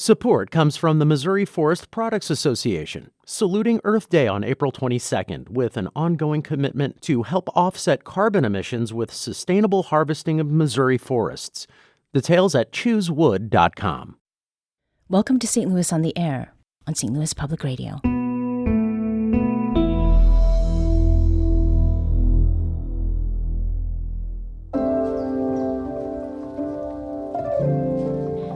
Support comes from the Missouri Forest Products Association, saluting Earth Day on April 22nd with an ongoing commitment to help offset carbon emissions with sustainable harvesting of Missouri forests. Details at choosewood.com. Welcome to St. Louis on the Air on St. Louis Public Radio.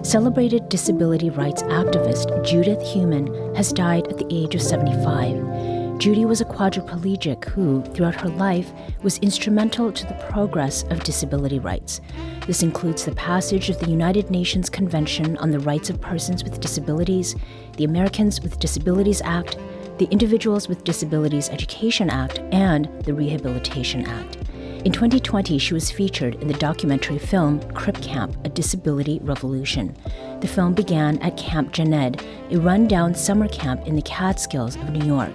Celebrated disability rights activist Judy Heumann has died at the age of 75. Judy was a quadriplegic who, throughout her life, was instrumental to the progress of disability rights. This includes the passage of the United Nations Convention on the Rights of Persons with Disabilities, the Americans with Disabilities Act, the Individuals with Disabilities Education Act, and the Rehabilitation Act. In 2020, she was featured in the documentary film Crip Camp, A Disability Revolution. The film began at Camp Jened, a run-down summer camp in the Catskills of New York.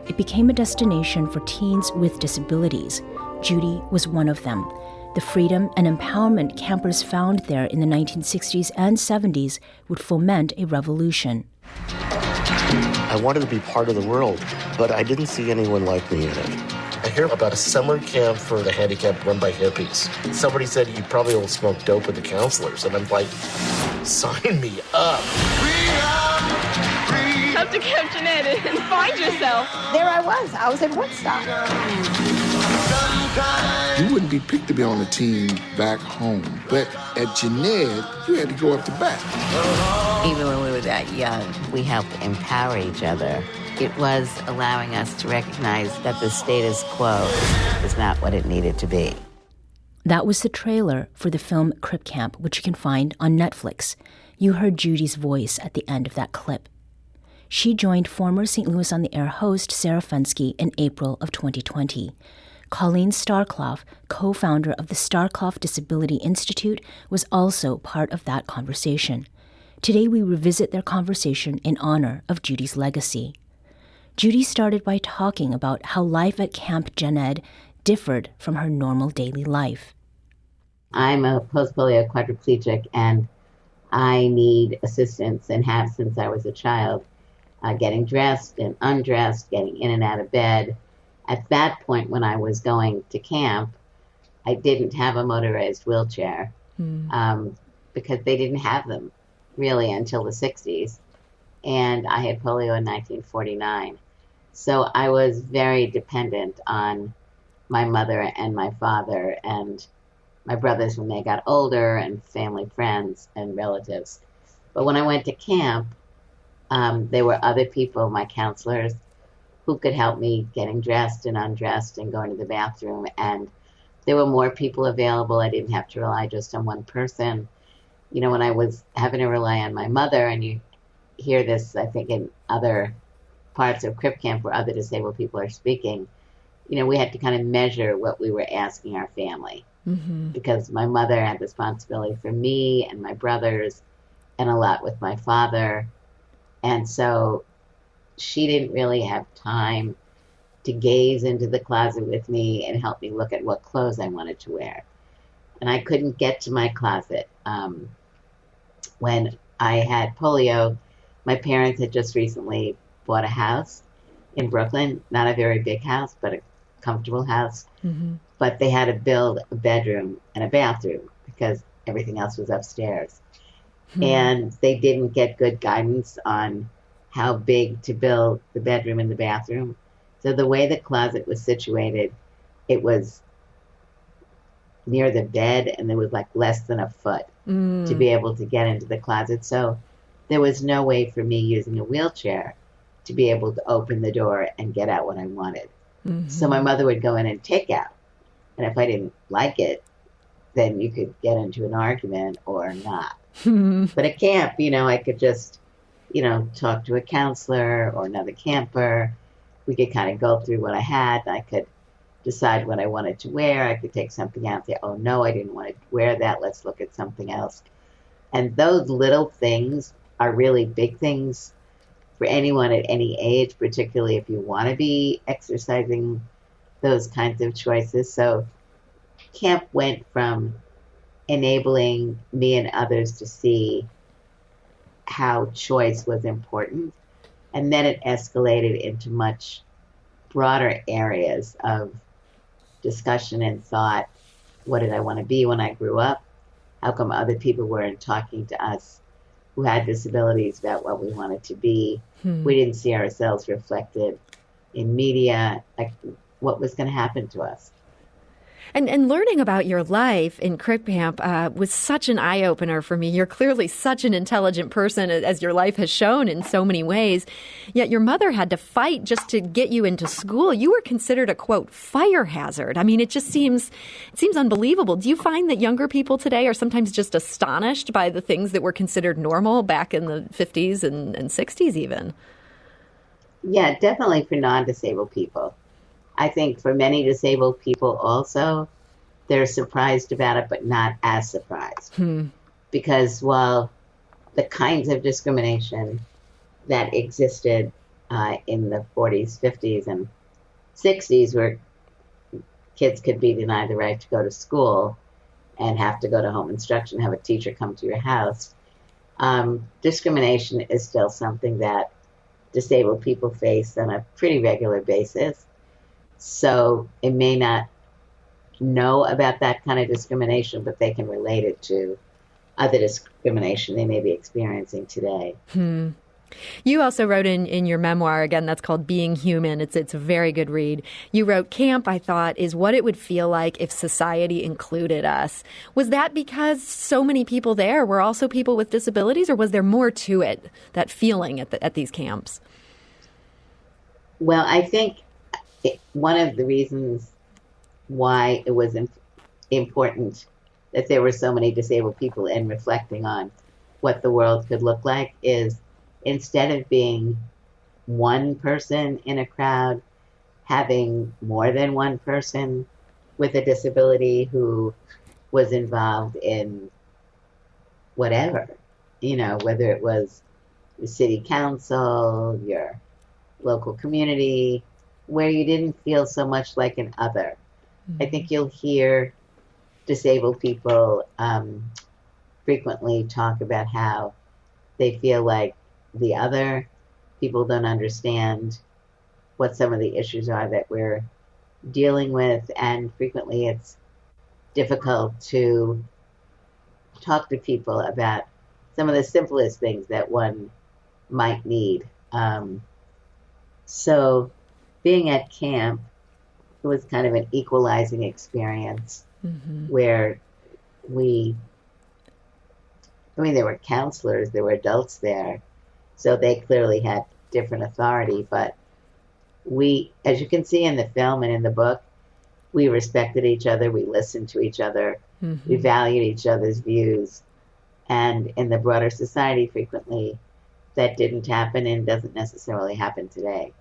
It became a destination for teens with disabilities. Judy was one of them. The freedom and empowerment campers found there in the 1960s and 70s would foment a revolution. I wanted to be part of the world, but I didn't see anyone like me in it. I hear about a summer camp for the handicapped run by hippies. Somebody said you probably will smoke dope with the counselors, and I'm like, sign me up. Come to Camp Jened and find yourself. There I was in Woodstock. You wouldn't be picked to be on a team back home, but at Jened, you had to go up to bat. Even when we were that young, we helped empower each other. It was allowing us to recognize that the status quo is not what it needed to be. That was the trailer for the film Crip Camp, which you can find on Netflix. You heard Judy's voice at the end of that clip. She joined former St. Louis on the Air host Sarah Fenske in April of 2020. Colleen Starkloff, co-founder of the Starkloff Disability Institute, was also part of that conversation. Today we revisit their conversation in honor of Judy's legacy. Judy started by talking about how life at Camp Jened differed from her normal daily life. I'm a post-polio quadriplegic, and I need assistance and have since I was a child, getting dressed and undressed, getting in and out of bed. At that point, when I was going to camp, I didn't have a motorized wheelchair because they didn't have them really until the 60s. And I had polio in 1949. So I was very dependent on my mother and my father and my brothers when they got older, and family, friends, and relatives. But when I went to camp, there were other people, my counselors, who could help me getting dressed and undressed and going to the bathroom. And there were more people available. I didn't have to rely just on one person. You know, when I was having to rely on my mother, and you hear this, I think, in other parts of Crip Camp where other disabled people are speaking, you know, we had to kind of measure what we were asking our family. Because my mother had responsibility for me and my brothers and a lot with my father. And so she didn't really have time to gaze into the closet with me and help me look at what clothes I wanted to wear. And I couldn't get to my closet. When I had polio, my parents had just recently bought a house in Brooklyn, not a very big house, but a comfortable house. But they had to build a bedroom and a bathroom because everything else was upstairs. And they didn't get good guidance on how big to build the bedroom and the bathroom. So the way the closet was situated, it was near the bed, and there was like less than a foot to be able to get into the closet. So there was no way for me using a wheelchair to be able to open the door and get out what I wanted. So my mother would go in and take out. And if I didn't like it, then you could get into an argument or not. But at camp, you know, I could just, you know, talk to a counselor or another camper. We could kind of go through what I had. I could decide what I wanted to wear. I could take something out and say, oh, no, I didn't want to wear that. Let's look at something else. And those little things are really big things for anyone at any age, particularly if you want to be exercising those kinds of choices. So camp went from enabling me and others to see how choice was important. And then it escalated into much broader areas of discussion and thought. What did I want to be when I grew up? How come other people weren't talking to us who had disabilities about what we wanted to be? We didn't see ourselves reflected in media, like what was going to happen to us. And learning about your life in Crip Camp was such an eye-opener for me. You're clearly such an intelligent person, as your life has shown in so many ways. Yet your mother had to fight just to get you into school. You were considered a, quote, fire hazard. I mean, it seems unbelievable. Do you find that younger people today are sometimes just astonished by the things that were considered normal back in the 50s and 60s even? Yeah, definitely for non-disabled people. I think for many disabled people also, they're surprised about it, but not as surprised. Because while the kinds of discrimination that existed in the 40s, 50s, and 60s, where kids could be denied the right to go to school and have to go to home instruction, have a teacher come to your house, discrimination is still something that disabled people face on a pretty regular basis. So it may not know about that kind of discrimination, but they can relate it to other discrimination they may be experiencing today. You also wrote in your memoir, again, that's called Being Human. It's a very good read. You wrote, camp, I thought, is what it would feel like if society included us. Was that because so many people there were also people with disabilities, or was there more to it, that feeling at these camps? Well, I think one of the reasons why it was important that there were so many disabled people and reflecting on what the world could look like is, instead of being one person in a crowd, having more than one person with a disability who was involved in whatever, whether it was the city council, your local community, where you didn't feel so much like an other. I think you'll hear disabled people frequently talk about how they feel like the other. People don't understand what some of the issues are that we're dealing with, and frequently it's difficult to talk to people about some of the simplest things that one might need. So being at camp, it was kind of an equalizing experience where there were counselors, there were adults there, so they clearly had different authority, but we, as you can see in the film and in the book, we respected each other, we listened to each other, we valued each other's views, and in the broader society, frequently that didn't happen and doesn't necessarily happen today.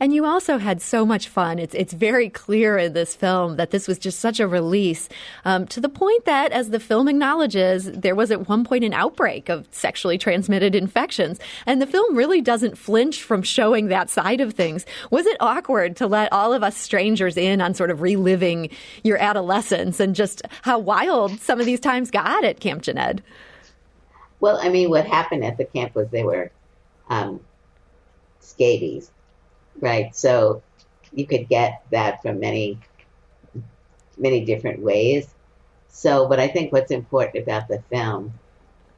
And you also had so much fun. It's very clear in this film that this was just such a release, to the point that, as the film acknowledges, there was at one point an outbreak of sexually transmitted infections. And the film really doesn't flinch from showing that side of things. Was it awkward to let all of us strangers in on sort of reliving your adolescence and just how wild some of these times got at Camp Jened? Well, I mean, what happened at the camp was they were scabies. Right, so you could get that from many, many different ways. So, but I think what's important about the film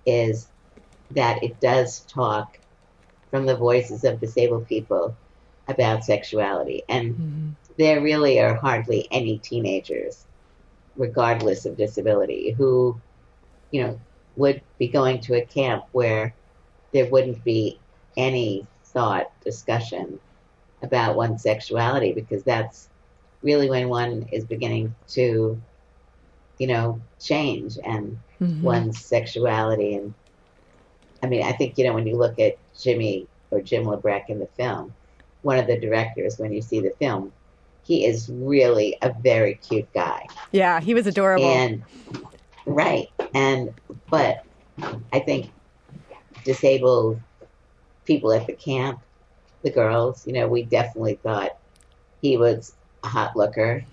is that it does talk from the voices of disabled people about sexuality. And there really are hardly any teenagers, regardless of disability, who, would be going to a camp where there wouldn't be any thought, discussion about one's sexuality, because that's really when one is beginning to, change and one's sexuality. And I mean, I think, when you look at Jim LeBrecq in the film, one of the directors, when you see the film, he is really a very cute guy. Yeah, he was adorable. And but I think disabled people at the camp, the girls, we definitely thought he was a hot looker.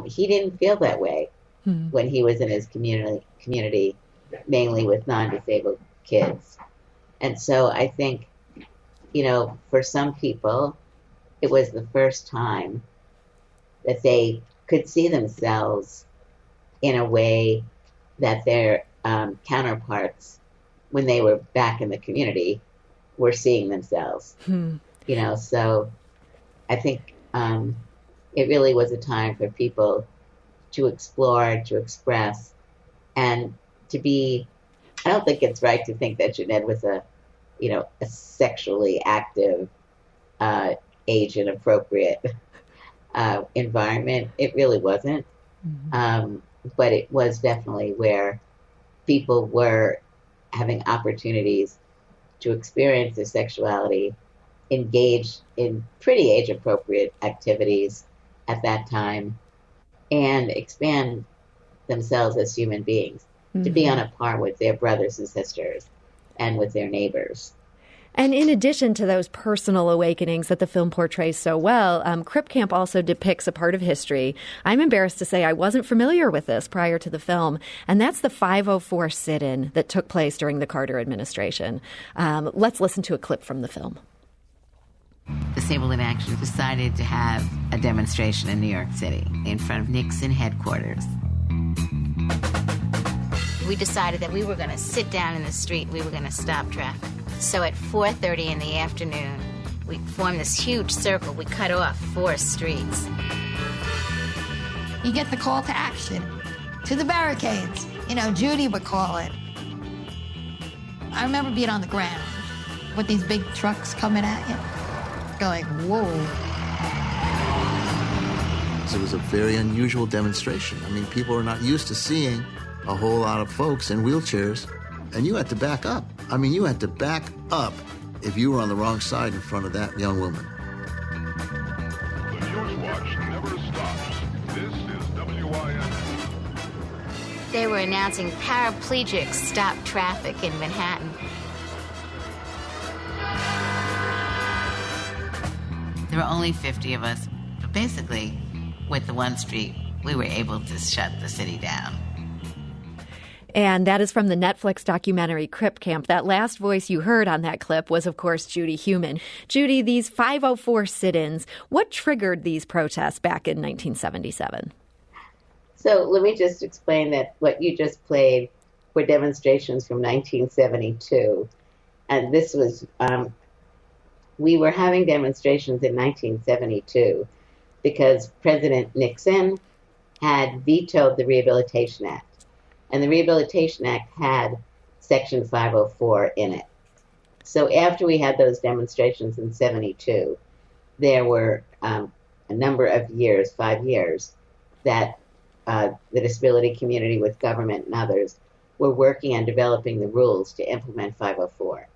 He didn't feel that way when he was in his community, mainly with non-disabled kids. And so I think, for some people, it was the first time that they could see themselves in a way that their counterparts, when they were back in the community, were seeing themselves. So I think it really was a time for people to explore, to express, and to be. I don't think it's right to think that Jeanette was a sexually active, age-inappropriate environment. It really wasn't. But it was definitely where people were having opportunities to experience their sexuality, engage in pretty age-appropriate activities at that time, and expand themselves as human beings, to be on a par with their brothers and sisters and with their neighbors. And in addition to those personal awakenings that the film portrays so well, Crip Camp also depicts a part of history. I'm embarrassed to say I wasn't familiar with this prior to the film, and that's the 504 sit-in that took place during the Carter administration. Let's listen to a clip from the film. Disabled in Action decided to have a demonstration in New York City in front of Nixon headquarters. We decided that we were going to sit down in the street. We were going to stop traffic. So at 4:30 in the afternoon, we formed this huge circle. We cut off 4 streets. You get the call to action, to the barricades. Judy would call it. I remember being on the ground with these big trucks coming at you, going, whoa. It was a very unusual demonstration. I mean, people are not used to seeing a whole lot of folks in wheelchairs, and you had to back up. I mean, you had to back up if you were on the wrong side in front of that young woman. The News Watch never stops. This is WIN. They were announcing paraplegics stop traffic in Manhattan. There were only 50 of us, but basically, with the one street, we were able to shut the city down. And that is from the Netflix documentary Crip Camp. That last voice you heard on that clip was, of course, Judy Heumann. Judy, these 504 sit-ins, what triggered these protests back in 1977? So let me just explain that what you just played were demonstrations from 1972. And this was, we were having demonstrations in 1972 because President Nixon had vetoed the Rehabilitation Act. And the Rehabilitation Act had Section 504 in it. So after we had those demonstrations in 72, there were a number of years, 5 years, that the disability community with government and others were working on developing the rules to implement 504.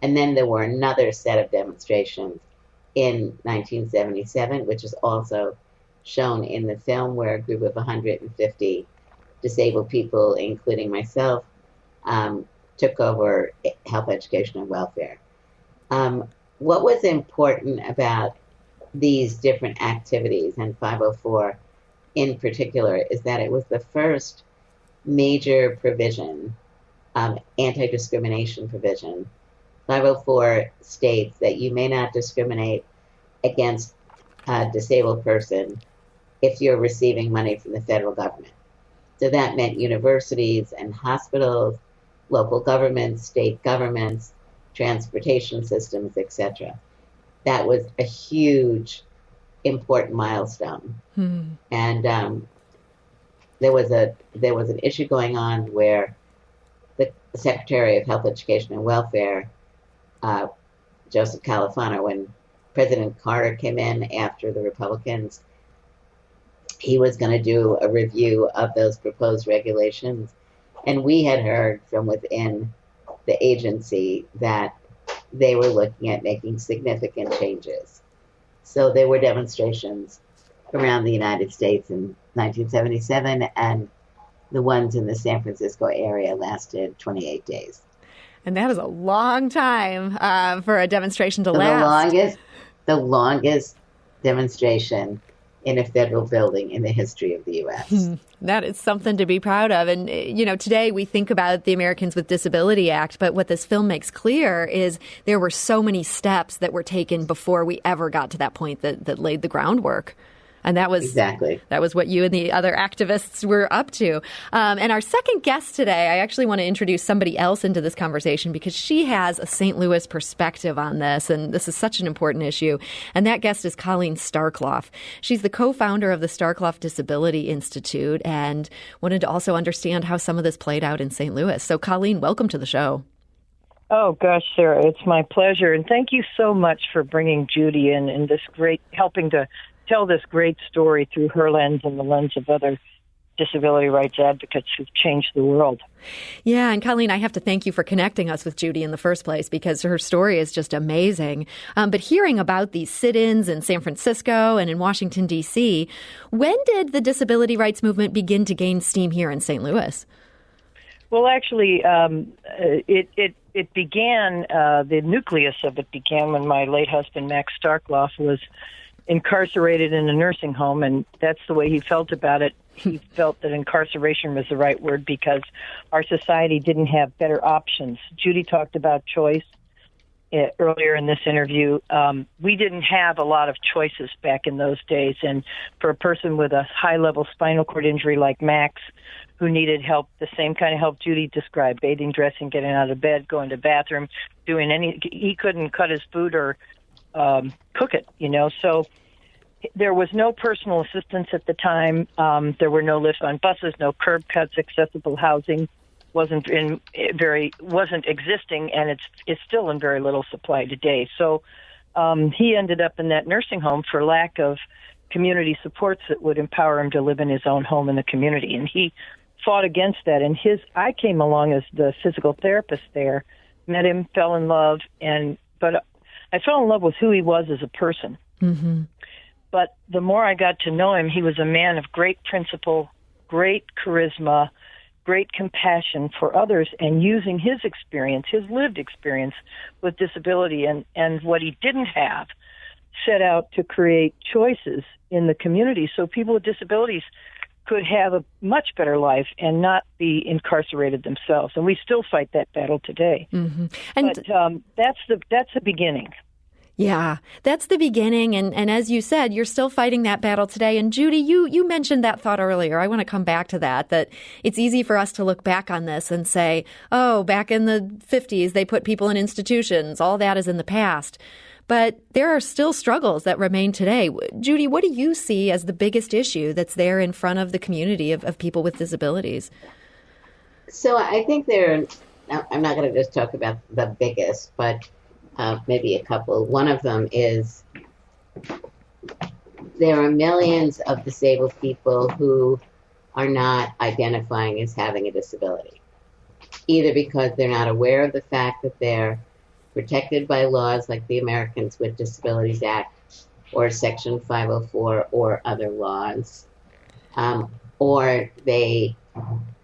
And then there were another set of demonstrations in 1977, which is also shown in the film, where a group of 150 disabled people, including myself, took over health, education, and welfare. What was important about these different activities, and 504 in particular, is that it was the first major provision, anti-discrimination provision. 504 states that you may not discriminate against a disabled person if you're receiving money from the federal government. So that meant universities and hospitals, local governments, state governments, transportation systems, etc. That was a huge, important milestone. And there was an issue going on where the Secretary of Health, Education, and Welfare, Joseph Califano, when President Carter came in after the Republicans, he was going to do a review of those proposed regulations. And we had heard from within the agency that they were looking at making significant changes. So there were demonstrations around the United States in 1977, and the ones in the San Francisco area lasted 28 days. And that is a long time for a demonstration to last. The longest demonstration in a federal building in the history of the U.S. That is something to be proud of. And, today we think about the Americans with Disability Act, but what this film makes clear is there were so many steps that were taken before we ever got to that point that laid the groundwork. And that was what you and the other activists were up to. And our second guest today, I actually want to introduce somebody else into this conversation because she has a St. Louis perspective on this, and this is such an important issue. And that guest is Colleen Starkloff. She's the co-founder of the Starkloff Disability Institute and wanted to also understand how some of this played out in St. Louis. So, Colleen, welcome to the show. Oh, gosh, Sarah, it's my pleasure. And thank you so much for bringing Judy in and this helping to tell this great story through her lens and the lens of other disability rights advocates who've changed the world. Yeah, and Colleen, I have to thank you for connecting us with Judy in the first place because her story is just amazing. But hearing about these sit-ins in San Francisco and in Washington, D.C., when did the disability rights movement begin to gain steam here in St. Louis? Well, actually, it began, the nucleus of it began when my late husband, Max Starkloff, was incarcerated in a nursing home, and that's the way he felt about it. He felt that incarceration was the right word because our society didn't have better options. Judy talked about choice earlier in this interview. We didn't have a lot of choices back in those days, and for a person with a high-level spinal cord injury like Max, who needed help, the same kind of help Judy described, bathing, dressing, getting out of bed, going to the bathroom, he couldn't cut his food or cook it, So there was no personal assistance at the time. There were no lifts on buses, no curb cuts, accessible housing wasn't existing, and it's still in very little supply today. So he ended up in that nursing home for lack of community supports that would empower him to live in his own home in the community, and he fought against that. And I came along as the physical therapist there, met him, fell in love, but I fell in love with who he was as a person. Mm-hmm. But the more I got to know him, he was a man of great principle, great charisma, great compassion for others, and using his experience, his lived experience with disability and what he didn't have, set out to create choices in the community so people with disabilities could have a much better life and not be incarcerated themselves. And we still fight that battle today. Mm-hmm. And but that's the beginning. Yeah, that's the beginning. And as you said, you're still fighting that battle today. And Judy, you mentioned that thought earlier. I want to come back to that it's easy for us to look back on this and say, oh, back in the 50s, they put people in institutions. All that is in the past. But there are still struggles that remain today. Judy, what do you see as the biggest issue that's there in front of the community of people with disabilities? So I think I'm not going to just talk about the biggest, but maybe a couple. One of them is there are millions of disabled people who are not identifying as having a disability, either because they're not aware of the fact that they're protected by laws like the Americans with Disabilities Act or Section 504 or other laws, or they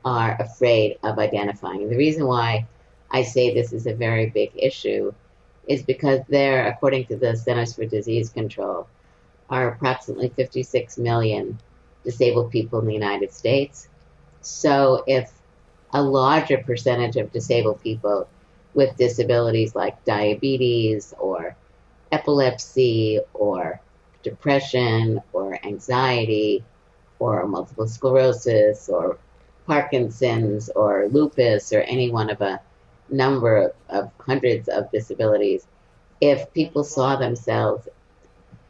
are afraid of identifying. And the reason why I say this is a very big issue is because there, according to the Centers for Disease Control, are approximately 56 million disabled people in the United States. So if a larger percentage of disabled people with disabilities like diabetes or epilepsy or depression or anxiety or multiple sclerosis or Parkinson's or lupus or any one of a number of hundreds of disabilities, if people saw themselves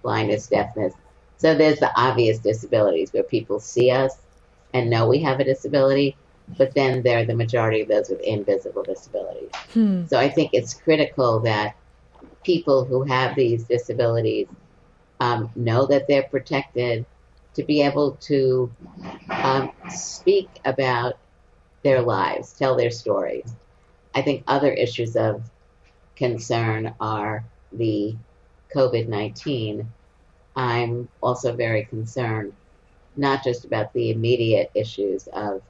blindness, deafness. So there's the obvious disabilities where people see us and know we have a disability, but then there are the majority of those with invisible disabilities. So I think it's critical that people who have these disabilities know that they're protected, to be able to speak about their lives, tell their stories. I think other issues of concern are the COVID-19. I'm also very concerned not just about the immediate issues of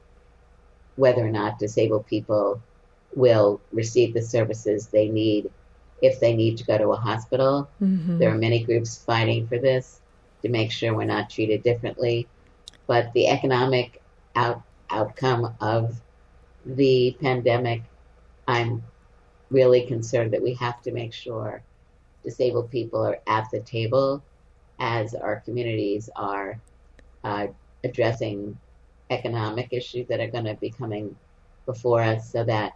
whether or not disabled people will receive the services they need if they need to go to a hospital. Mm-hmm. There are many groups fighting for this. to make sure we're not treated differently. But the economic outcome of the pandemic, I'm really concerned that we have to make sure disabled people are at the table as our communities are addressing economic issues that are going to be coming before us, so that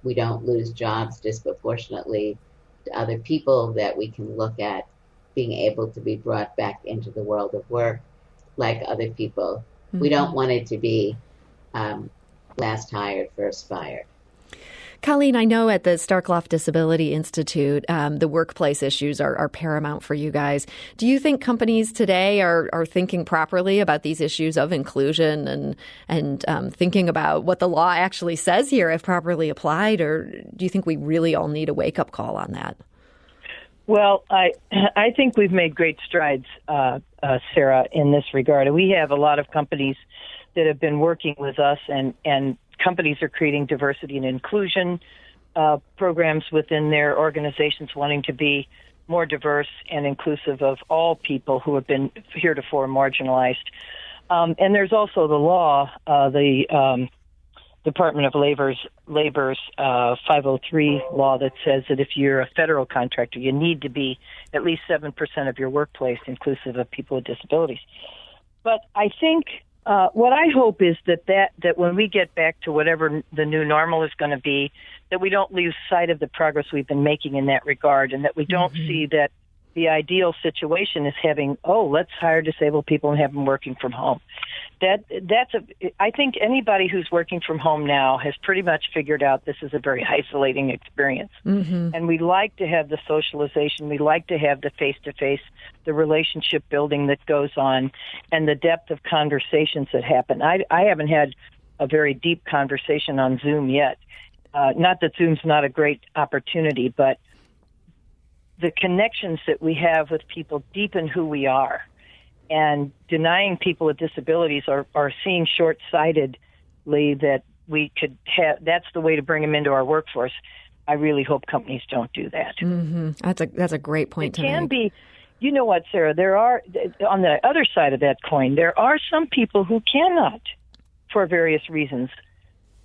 we don't lose jobs disproportionately to other people, that we can look at being able to be brought back into the world of work like other people. Mm-hmm. We don't want it to be last hired, first fired. Colleen, I know at the Starkloff Disability Institute, the workplace issues are paramount for you guys. Do you think companies today are thinking properly about these issues of inclusion and thinking about what the law actually says here if properly applied, or do you think we really all need a wake-up call on that? Well, I think we've made great strides, Sarah, in this regard. We have a lot of companies that have been working with us, and companies are creating diversity and inclusion programs within their organizations, wanting to be more diverse and inclusive of all people who have been heretofore marginalized. And there's also the law, the Department of Labor's 503 law that says that if you're a federal contractor, you need to be at least 7% of your workplace inclusive of people with disabilities. But I think what I hope is that when we get back to whatever the new normal is going to be, that we don't lose sight of the progress we've been making in that regard, and that we don't see that the ideal situation is having, let's hire disabled people and have them working from home. I think anybody who's working from home now has pretty much figured out this is a very isolating experience. Mm-hmm. And we like to have the socialization, we like to have the face-to-face, the relationship building that goes on, and the depth of conversations that happen. I haven't had a very deep conversation on Zoom yet. Not that Zoom's not a great opportunity, but the connections that we have with people deepen who we are. And denying people with disabilities or seeing short-sightedly that we could have, that's the way to bring them into our workforce. I really hope companies don't do that. Mm-hmm. That's a great point to make. It can be, you know what, Sarah, there are, on the other side of that coin, there are some people who cannot, for various reasons,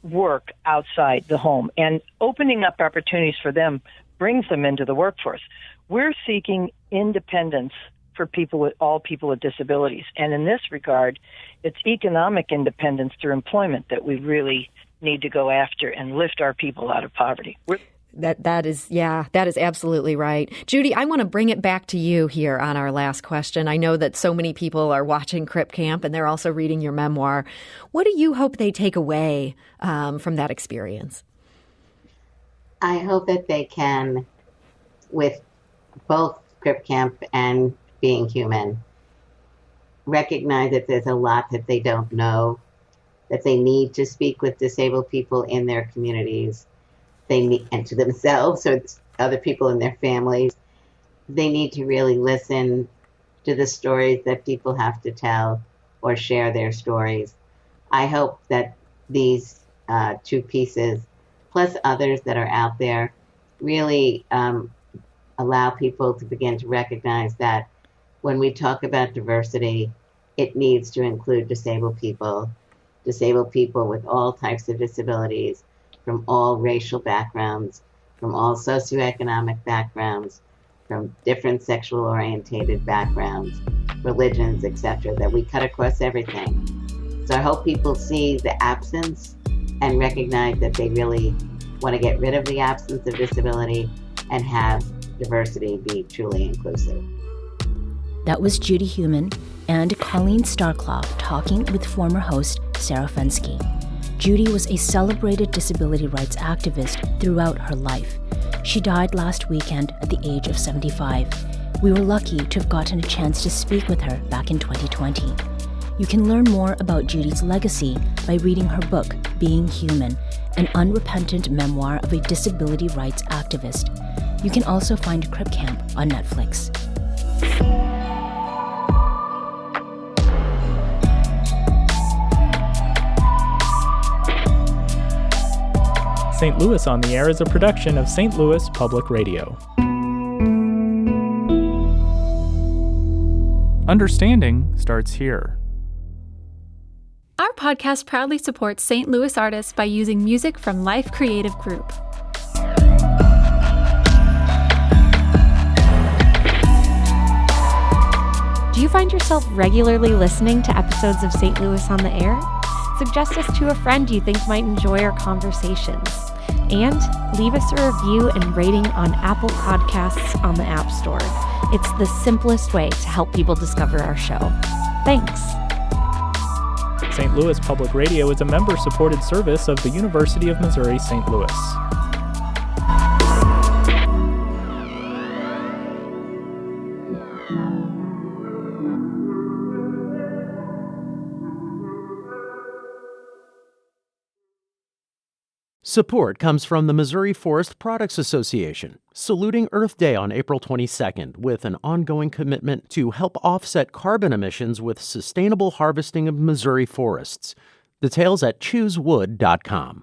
work outside the home. And opening up opportunities for them brings them into the workforce. We're seeking independence for all people with disabilities. And in this regard, it's economic independence through employment that we really need to go after and lift our people out of poverty. That is absolutely right. Judy, I want to bring it back to you here on our last question. I know that so many people are watching Crip Camp and they're also reading your memoir. What do you hope they take away from that experience? I hope that they can, with both Crip Camp and Being Human, recognize that there's a lot that they don't know, that they need to speak with disabled people in their communities, and to themselves or other people in their families. They need to really listen to the stories that people have to tell or share their stories. I hope that these two pieces, plus others that are out there, really allow people to begin to recognize that when we talk about diversity, it needs to include disabled people with all types of disabilities, from all racial backgrounds, from all socioeconomic backgrounds, from different sexual orientated backgrounds, religions, etc., that we cut across everything. So I hope people see the absence and recognize that they really want to get rid of the absence of disability and have diversity be truly inclusive. That was Judy Heumann and Colleen Starkloff talking with former host Sarah Fenske. Judy was a celebrated disability rights activist throughout her life. She died last weekend at the age of 75. We were lucky to have gotten a chance to speak with her back in 2020. You can learn more about Judy's legacy by reading her book, Being Human, an unrepentant memoir of a disability rights activist. You can also find Crip Camp on Netflix. St. Louis on the Air is a production of St. Louis Public Radio. Understanding starts here. Our podcast proudly supports St. Louis artists by using music from Life Creative Group. Do you find yourself regularly listening to episodes of St. Louis on the Air? Suggest us to a friend you think might enjoy our conversations. And leave us a review and rating on Apple Podcasts on the App Store. It's the simplest way to help people discover our show. Thanks. St. Louis Public Radio is a member-supported service of the University of Missouri St. Louis. Support comes from the Missouri Forest Products Association, saluting Earth Day on April 22nd with an ongoing commitment to help offset carbon emissions with sustainable harvesting of Missouri forests. Details at choosewood.com.